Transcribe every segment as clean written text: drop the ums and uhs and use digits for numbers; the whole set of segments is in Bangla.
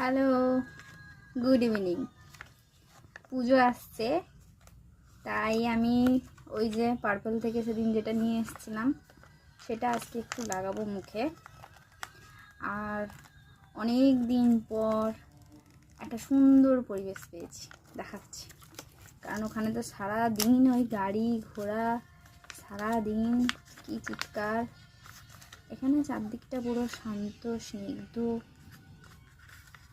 Hello, good evening. পুজো আসছে, তাই আমি ওই যে পার্পল থেকে সেদিন যেটা নিয়ে এসেছিলাম সেটা আজকে একটু লাগাবো মুখে। আর অনেক দিন পর একটা সুন্দর পরিবেশ পেয়েছি, দেখাচ্ছি। কারণ ওখানে তো সারা দিন ওই গাড়ি ঘোড়া, সারা দিন কি চিৎকার। এখানে চারদিকটা পুরো শান্ত স্নিগ্ধ।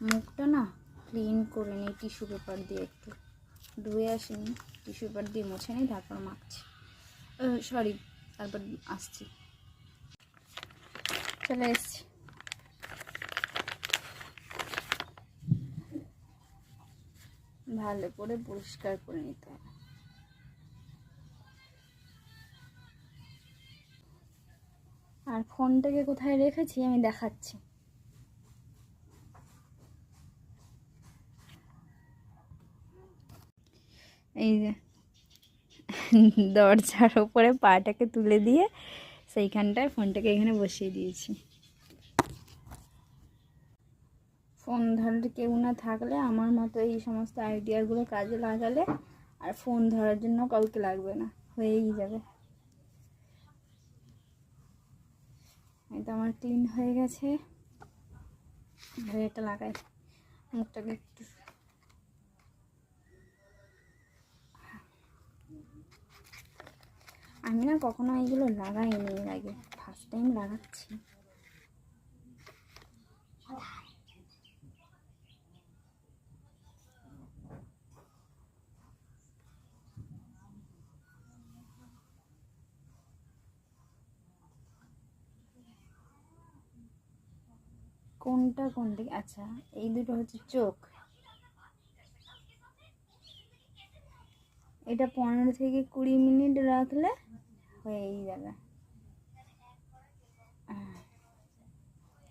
মুখটা না ক্লিন করে নিই টিস্যু পেপার দিয়ে, একটু ধুয়ে আসিনি, টিস্যু পেপার দিয়ে মুছে নিই, তারপর মাখছি। তারপর আসছি, চলে এসছি। ভালো করে পরিষ্কার করে নিতে হবে। আর ফোনটাকে কোথায় রেখেছি আমি দেখাচ্ছি। এই যে দরজার ওপরে পাটাকে তুলে দিয়ে সেইখানটায় ফোনটাকে এখানে বসিয়ে দিয়েছি। ফোন ধরার কেউ না থাকলে আমার মতো এই সমস্ত আইডিয়াগুলো কাজে লাগালে আর ফোন ধরার জন্য কাউকে লাগবে না, হয়েই যাবে। এটা আমার ক্লিন হয়ে গেছে। এটা লাগাই মুখটাকে একটু। আমি না কখনো এইগুলো লাগাইনি এর আগে, ফার্স্ট টাইম লাগাচ্ছি। কোনটা কোন দিকে? আচ্ছা, এই দুটো হচ্ছে চোখ। এটা 15 থেকে 20 মিনিট রাখলে হয়েই যাবে।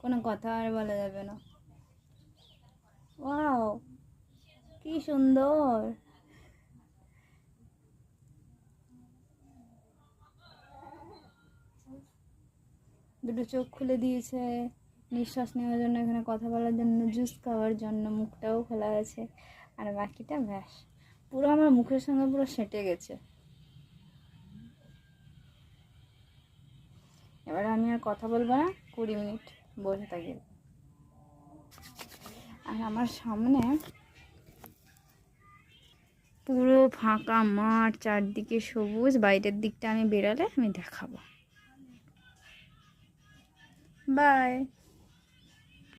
কোনো কথা আর বলা যাবে না। ওয়াও, কি সুন্দর। দুটো চোখ খুলে দিয়েছে নিঃশ্বাস নেওয়ার জন্য, এখানে কথা বলার জন্য, জুস খাওয়ার জন্য মুখটাও খোলা আছে। আর বাকিটা ব্যাস পুরো আমার মুখের সঙ্গে পুরো সেঁটে গেছে। এবার আমি আর কথা বলবো না, 20 মিনিট বসে থাকি। আর আমার সামনে পুরো ফাঁকা মাঠ, চারদিকে সবুজ। বাইরের দিকটা আমি বেরালে আমি দেখাবো। বাই।